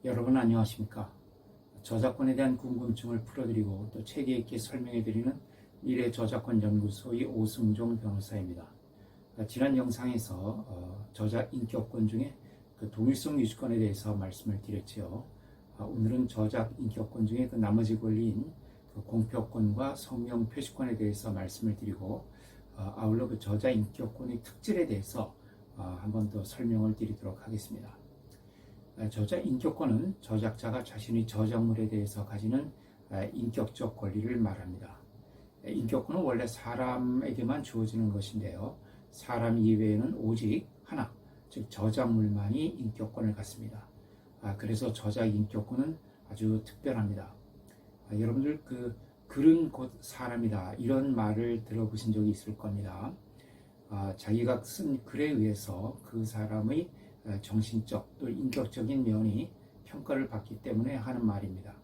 여러분 안녕하십니까? 저작권에 대한 궁금증을 풀어드리고 또 체계 있게 설명해드리는 미래저작권연구소의 오승종 변호사입니다. 지난 영상에서 저작 인격권 중에 그 동일성 유지권에 대해서 말씀을 드렸지요. 오늘은 저작 인격권 중에 그 나머지 권리인 그 공표권과 성명 표시권에 대해서 말씀을 드리고 아울러 그 저작 인격권의 특질에 대해서 한 번 더 설명을 드리도록 하겠습니다. 저작 인격권은 저작자가 자신의 저작물에 대해서 가지는 인격적 권리를 말합니다. 인격권은 원래 사람에게만 주어지는 것인데요. 사람 이외에는 오직 하나, 즉 저작물만이 인격권을 갖습니다. 그래서 저작 인격권은 아주 특별합니다. 여러분들 글은 곧 사람이다 이런 말을 들어보신 적이 있을 겁니다. 자기가 쓴 글에 의해서 그 사람의 정신적 또 인격적인 면이 평가를 받기 때문에 하는 말입니다.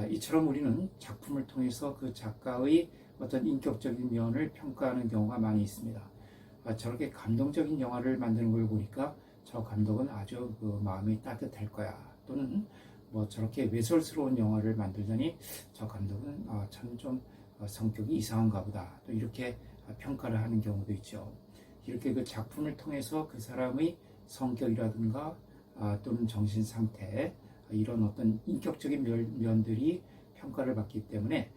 이처럼 우리는 작품을 통해서 그 작가의 어떤 인격적인 면을 평가하는 경우가 많이 있습니다. 저렇게 감동적인 영화를 만드는 걸 보니까 저 감독은 아주 그 마음이 따뜻할 거야. 또는 뭐 저렇게 외설스러운 영화를 만들더니 저 감독은 참 좀 성격이 이상한가 보다. 또 이렇게 평가를 하는 경우도 있죠. 이렇게 그 작품을 통해서 그 사람의 성격이라든가 또는 정신 상태 이런 어떤 인격적인 면들이 평가를 받기 때문에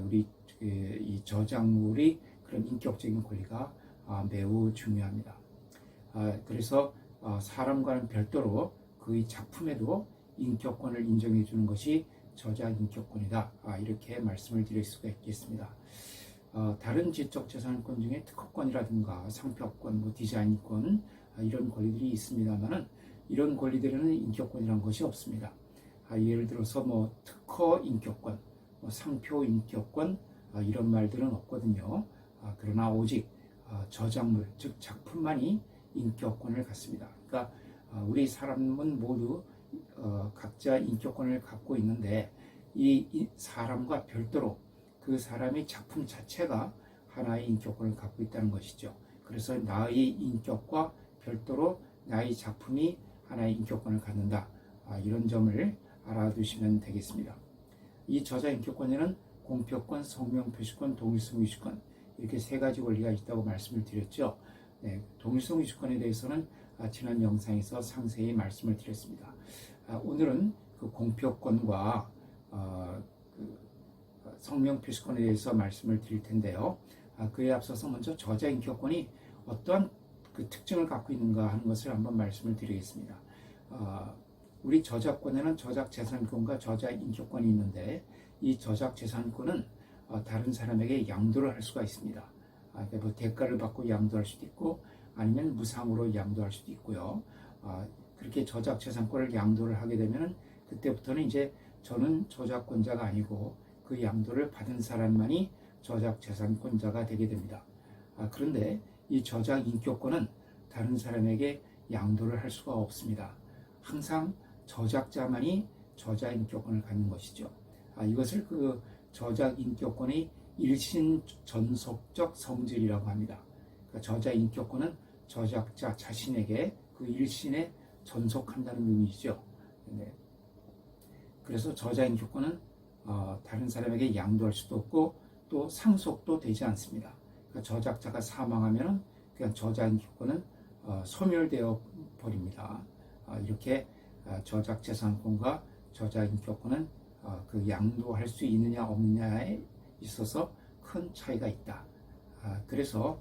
우리 이 저작물의 그런 인격적인 권리가 매우 중요합니다. 그래서 사람과는 별도로 그의 작품에도 인격권을 인정해 주는 것이 저작 인격권이다. 이렇게 말씀을 드릴 수가 있겠습니다. 다른 지적 재산권 중에 특허권이라든가 상표권, 뭐 디자인권 이런 권리들이 있습니다만은 이런 권리들에는 인격권이라는 것이 없습니다. 예를 들어서 뭐 특허 인격권, 뭐 상표 인격권 이런 말들은 없거든요. 그러나 오직 저작물, 즉 작품만이 인격권을 갖습니다. 그러니까 우리 사람은 모두 각자 인격권을 갖고 있는데 이 사람과 별도로 그 사람의 작품 자체가 하나의 인격권을 갖고 있다는 것이죠. 그래서 나의 인격과 별도로 나의 작품이 하나의 인격권을 갖는다. 이런 점을 알아두시면 되겠습니다. 이 저작 인격권에는 공표권, 성명 표시권, 동일성 유지권 이렇게 세 가지 권리가 있다고 말씀을 드렸죠. 동일성 유지권에 대해서는 지난 영상에서 상세히 말씀을 드렸습니다. 오늘은 그 공표권과 성명 표시권에 대해서 말씀을 드릴 텐데요. 그에 앞서서 먼저 저작 인격권이 어떠한 그 특징을 갖고 있는가 하는 것을 한번 말씀을 드리겠습니다. 우리 저작권에는 저작 재산권과 저작 인격권이 있는데 이 저작 재산권은 다른 사람에게 양도를 할 수가 있습니다. 그러니까 뭐 대가를 받고 양도할 수도 있고 아니면 무상으로 양도할 수도 있고요. 그렇게 저작 재산권을 양도를 하게 되면 그때부터는 이제 저는 저작권자가 아니고 그 양도를 받은 사람만이 저작 재산권자가 되게 됩니다. 그런데 이 저작 인격권은 다른 사람에게 양도를 할 수가 없습니다. 항상 저작자만이 저작 인격권을 갖는 것이죠. 이것을 그 저작 인격권의 일신 전속적 성질이라고 합니다. 그러니까 저작 인격권은 저작자 자신에게 그 일신에 전속한다는 의미죠. 그래서 저작 인격권은 다른 사람에게 양도할 수도 없고 또 상속도 되지 않습니다. 그러니까 저작자가 사망하면 그냥 저작 인격권은 소멸되어 버립니다. 이렇게 저작 재산권과 저작 인격권은 그 양도할 수 있느냐 없느냐에 있어서 큰 차이가 있다. 그래서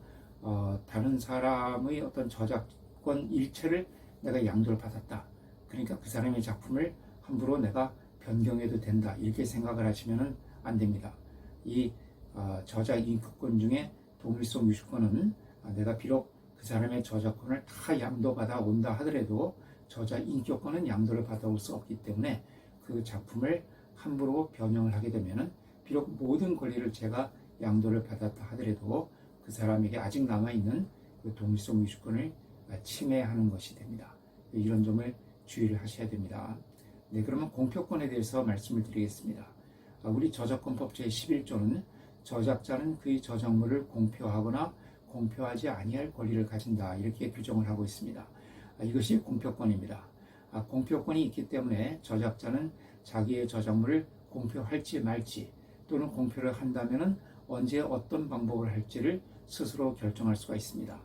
다른 사람의 어떤 저작권 일체를 내가 양도를 받았다. 그러니까 그 사람의 작품을 함부로 내가 변경해도 된다. 이렇게 생각을 하시면 안 됩니다. 이 저작 인격권 중에 동일성 유지권은 내가 비록 그 사람의 저작권을 다 양도받아 온다 하더라도 저작 인격권은 양도를 받아올 수 없기 때문에 그 작품을 함부로 변형을 하게 되면 비록 모든 권리를 제가 양도를 받았다 하더라도 그 사람에게 아직 남아있는 그 동일성 유지권을 침해하는 것이 됩니다. 이런 점을 주의를 하셔야 됩니다. 그러면 공표권에 대해서 말씀을 드리겠습니다. 우리 저작권법 제11조는 저작자는 그의 저작물을 공표하거나 공표하지 아니할 권리를 가진다 이렇게 규정을 하고 있습니다. 이것이 공표권입니다. 공표권이 있기 때문에 저작자는 자기의 저작물을 공표할지 말지 또는 공표를 한다면 언제 어떤 방법을 할지를 스스로 결정할 수가 있습니다.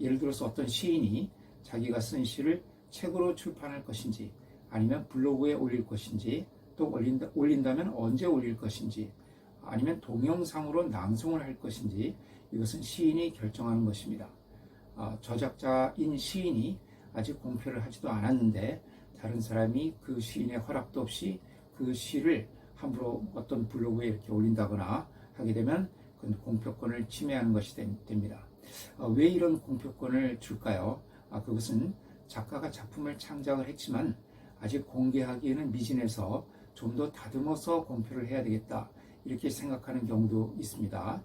예를 들어서 어떤 시인이 자기가 쓴 시를 책으로 출판할 것인지 아니면 블로그에 올릴 것인지 또 올린다면 언제 올릴 것인지 아니면 동영상으로 낭송을 할 것인지 이것은 시인이 결정하는 것입니다. 저작자인 시인이 아직 공표를 하지도 않았는데 다른 사람이 그 시인의 허락도 없이 그 시를 함부로 어떤 블로그에 이렇게 올린다거나 하게 되면 그건 공표권을 침해하는 것이 됩니다. 왜 이런 공표권을 줄까요? 그것은 작가가 작품을 창작을 했지만 아직 공개하기에는 미진해서 좀 더 다듬어서 공표를 해야 되겠다 이렇게 생각하는 경우도 있습니다.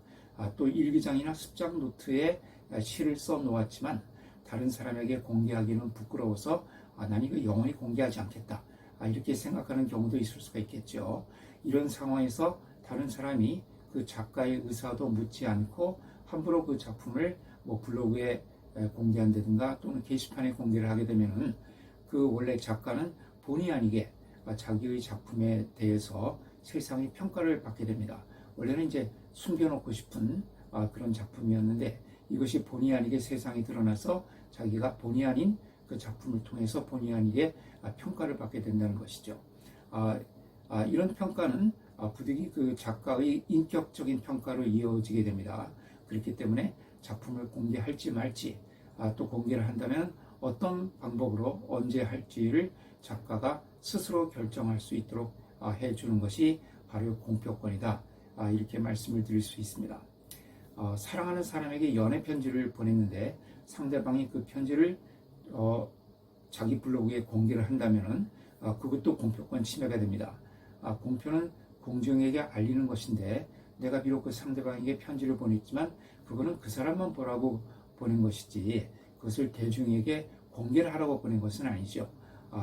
또 일기장이나 습작 노트에 시를 써 놓았지만 다른 사람에게 공개하기는 부끄러워서 난 이거 영원히 공개하지 않겠다 이렇게 생각하는 경우도 있을 수가 있겠죠. 이런 상황에서 다른 사람이 그 작가의 의사도 묻지 않고 함부로 그 작품을 블로그에 공개한다든가 또는 게시판에 공개를 하게 되면은 그 원래 작가는 본의 아니게 자기의 작품에 대해서 세상의 평가를 받게 됩니다. 원래는 이제 숨겨놓고 싶은 그런 작품이었는데 이것이 본의 아니게 세상에 드러나서 자기가 본의 아닌 그 작품을 통해서 본의 아니게 평가를 받게 된다는 것이죠. 이런 평가는 부득이 그 작가의 인격적인 평가로 이어지게 됩니다. 그렇기 때문에 작품을 공개할지 말지 또 공개를 한다면 어떤 방법으로 언제 할지를 작가가 스스로 결정할 수 있도록 해주는 것이 바로 공표권이다 이렇게 말씀을 드릴 수 있습니다. 사랑하는 사람에게 연애 편지를 보냈는데 상대방이 그 편지를 자기 블로그에 공개를 한다면 그것도 공표권 침해가 됩니다. 공표는 공정에게 알리는 것인데 내가 비록 그 상대방에게 편지를 보냈지만 그거는 그 사람만 보라고 보낸 것이지 그것을 대중에게 공개를 하라고 보낸 것은 아니죠.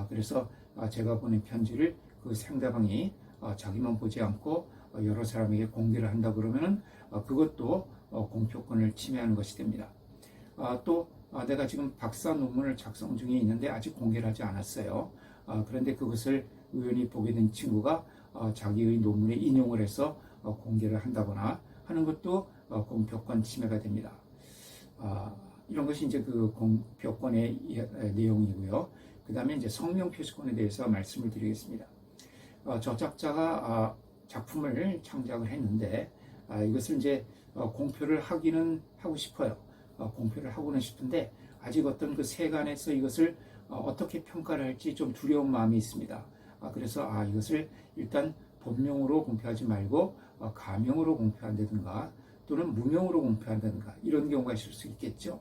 그래서 제가 보낸 편지를 그 상대방이 자기만 보지 않고 여러 사람에게 공개를 한다 그러면은 그것도 공표권을 침해하는 것이 됩니다. 또 내가 지금 박사 논문을 작성 중에 있는데 아직 공개를 하지 않았어요. 그런데 그것을 우연히 보게 된 친구가 자기의 논문에 인용을 해서 공개를 한다거나 하는 것도 공표권 침해가 됩니다. 이런 것이 이제 그 공표권의 내용이고요. 그 다음에 이제 성명 표시권에 대해서 말씀을 드리겠습니다. 저작자가 작품을 창작을 했는데 이것을 이제 공표를 하기는 하고 싶어요. 공표를 하고는 싶은데 아직 어떤 그 세간에서 이것을 어떻게 평가를 할지 좀 두려운 마음이 있습니다. 그래서 이것을 일단 본명으로 공표하지 말고 가명으로 공표한다든가 또는 무명으로 공표한다든가 이런 경우가 있을 수 있겠죠.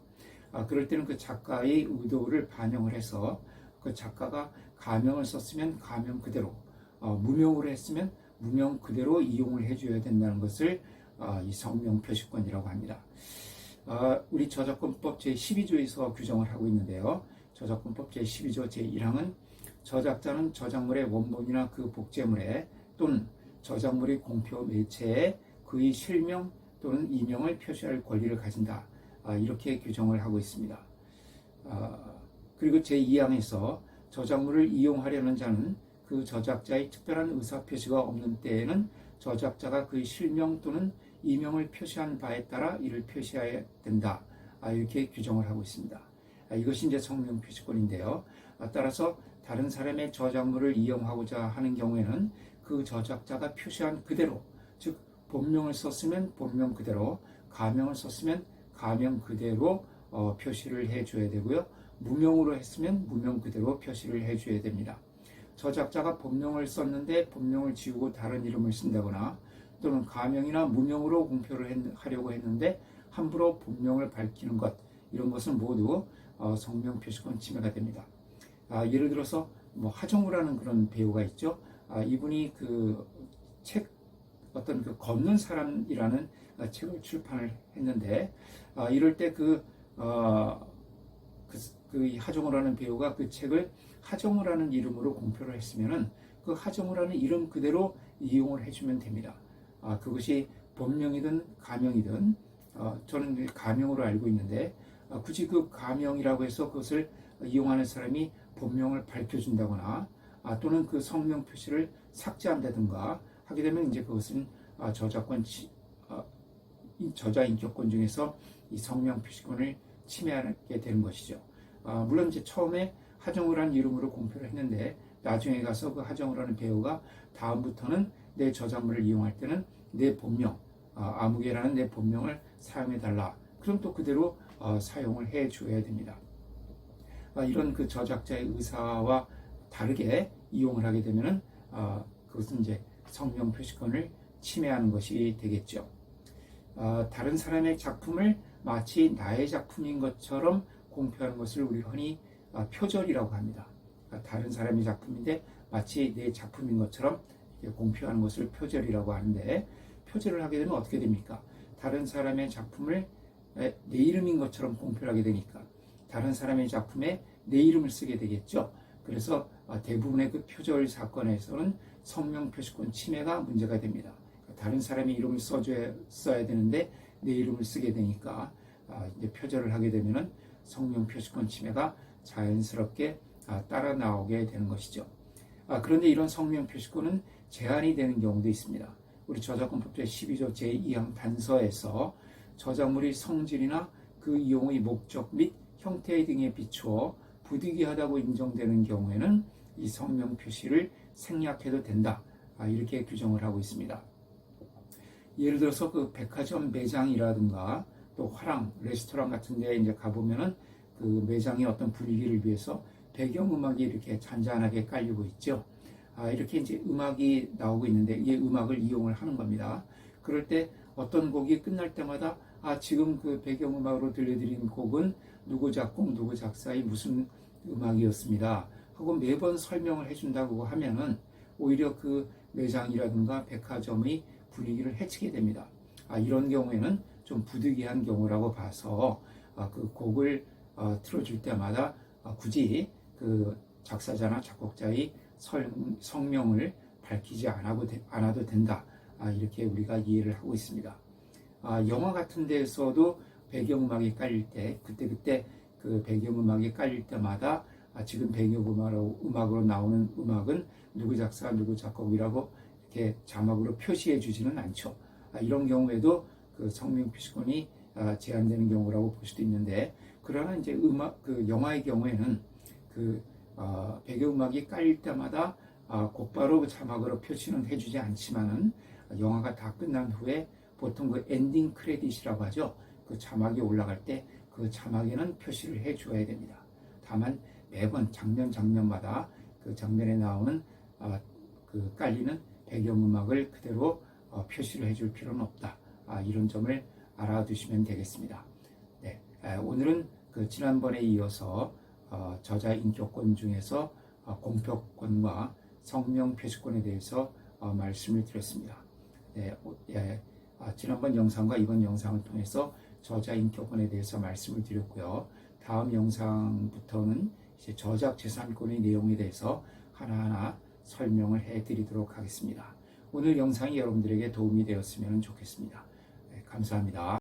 그럴 때는 그 작가의 의도를 반영을 해서 그 작가가 가명을 썼으면 가명 그대로 무명으로 했으면 무명 그대로 이용을 해줘야 된다는 것을 이 성명 표시권이라고 합니다. 우리 저작권법 제12조에서 규정을 하고 있는데요. 저작권법 제12조 제1항은 저작자는 저작물의 원본이나 그 복제물에 또는 저작물의 공표 매체에 그의 실명 또는 이명을 표시할 권리를 가진다. 이렇게 규정을 하고 있습니다. 그리고 제2항에서 저작물을 이용하려는 자는 그 저작자의 특별한 의사표시가 없는 때에는 저작자가 그의 실명 또는 이명을 표시한 바에 따라 이를 표시해야 된다. 이렇게 규정을 하고 있습니다. 이것이 이제 성명 표시권인데요. 따라서 다른 사람의 저작물을 이용하고자 하는 경우에는 그 저작자가 표시한 그대로, 즉 본명을 썼으면 본명 그대로, 가명을 썼으면 가명 그대로 표시를 해줘야 되고요. 무명으로 했으면 무명 그대로 표시를 해줘야 됩니다. 저작자가 본명을 썼는데 본명을 지우고 다른 이름을 쓴다거나 또는 가명이나 무명으로 공표를 하려고 했는데 함부로 본명을 밝히는 것, 이런 것은 모두 성명 표시권 침해가 됩니다. 예를 들어서 하정우라는 그런 배우가 있죠. 이분이 그 책 어떤 그 걷는 사람이라는 책을 출판을 했는데 이럴 때 그 하정우라는 배우가 그 책을 하정우라는 이름으로 공표를 했으면은 그 하정우라는 이름 그대로 이용을 해주면 됩니다. 그것이 본명이든 가명이든 저는 가명으로 알고 있는데 굳이 그 가명이라고 해서 그것을 이용하는 사람이 본명을 밝혀준다거나 또는 그 성명 표시를 삭제한다든가 하게 되면 이제 그것은 저자 인격권 중에서 이 성명 표시권을 침해하게 되는 것이죠. 물론 이제 처음에 하정우라는 이름으로 공표를 했는데 나중에 가서 그 하정우라는 배우가 다음부터는 내 저작물을 이용할 때는 내 본명, 아무개라는 내 본명을 사용해달라. 그럼 또 그대로 사용을 해줘야 됩니다. 이런 그 저작자의 의사와 다르게 이용을 하게 되면은 그것은 이제 성명 표시권을 침해하는 것이 되겠죠. 다른 사람의 작품을 마치 나의 작품인 것처럼 공표하는 것을 우리 흔히 표절이라고 합니다. 다른 사람의 작품인데 마치 내 작품인 것처럼 공표하는 것을 표절이라고 하는데, 표절을 하게 되면 어떻게 됩니까? 다른 사람의 작품을 내 이름인 것처럼 공표를 하게 되니까 다른 사람의 작품에 내 이름을 쓰게 되겠죠. 그래서 대부분의 그 표절 사건에서는 성명 표시권 침해가 문제가 됩니다. 다른 사람의 이름을 써야 되는데 내 이름을 쓰게 되니까 이제 표절을 하게 되면은 성명 표시권 침해가 자연스럽게 따라 나오게 되는 것이죠. 그런데 이런 성명 표시권은 제한이 되는 경우도 있습니다. 우리 저작권법 제12조 제2항 단서에서 저작물의 성질이나 그 이용의 목적 및 형태 등에 비추어 부득이하다고 인정되는 경우에는 이 성명 표시를 생략해도 된다. 이렇게 규정을 하고 있습니다. 예를 들어서 그 백화점 매장이라든가 또 화랑, 레스토랑 같은 데 이제 가보면은 그 매장의 어떤 분위기를 위해서 배경음악이 이렇게 잔잔하게 깔리고 있죠. 이렇게 이제 음악이 나오고 있는데 이 음악을 이용을 하는 겁니다. 그럴 때 어떤 곡이 끝날 때마다 지금 그 배경음악으로 들려드린 곡은 누구 작곡, 누구 작사의 무슨 음악이었습니다 하고 매번 설명을 해준다고 하면은 오히려 그 매장이라든가 백화점의 분위기를 해치게 됩니다. 이런 경우에는 좀 부득이한 경우라고 봐서 그 곡을 틀어줄 때마다 굳이 그 작사자나 작곡자의 성명을 밝히지 않아도 된다. 이렇게 우리가 이해를 하고 있습니다. 영화 같은 데에서도 배경음악이 깔릴 때 그때 그 배경음악이 깔릴 때마다 지금 배경음악으로 나오는 음악은 누구 작사 누구 작곡이라고 이렇게 자막으로 표시해 주지는 않죠. 이런 경우에도 그 성명 표시권이 제한되는 경우라고 볼 수도 있는데, 그러나 이제 그 영화의 경우에는 그 배경음악이 깔릴 때마다 곧바로 자막으로 표시는 해주지 않지만은 영화가 다 끝난 후에 보통 그 엔딩 크레딧이라고 하죠. 그 자막이 올라갈 때 그 자막에는 표시를 해줘야 됩니다. 다만 매번 장면마다 그 장면에 나오는 그 깔리는 배경음악을 그대로 표시를 해줄 필요는 없다. 이런 점을 알아두시면 되겠습니다. 네, 오늘은 그 지난번에 이어서 저자 인격권 중에서 공표권과 성명 표시권에 대해서 말씀을 드렸습니다. 네, 지난번 영상과 이번 영상을 통해서 저자 인격권에 대해서 말씀을 드렸고요. 다음 영상부터는 이제 저작 재산권의 내용에 대해서 하나하나 설명을 해드리도록 하겠습니다. 오늘 영상이 여러분들에게 도움이 되었으면 좋겠습니다. 네, 감사합니다.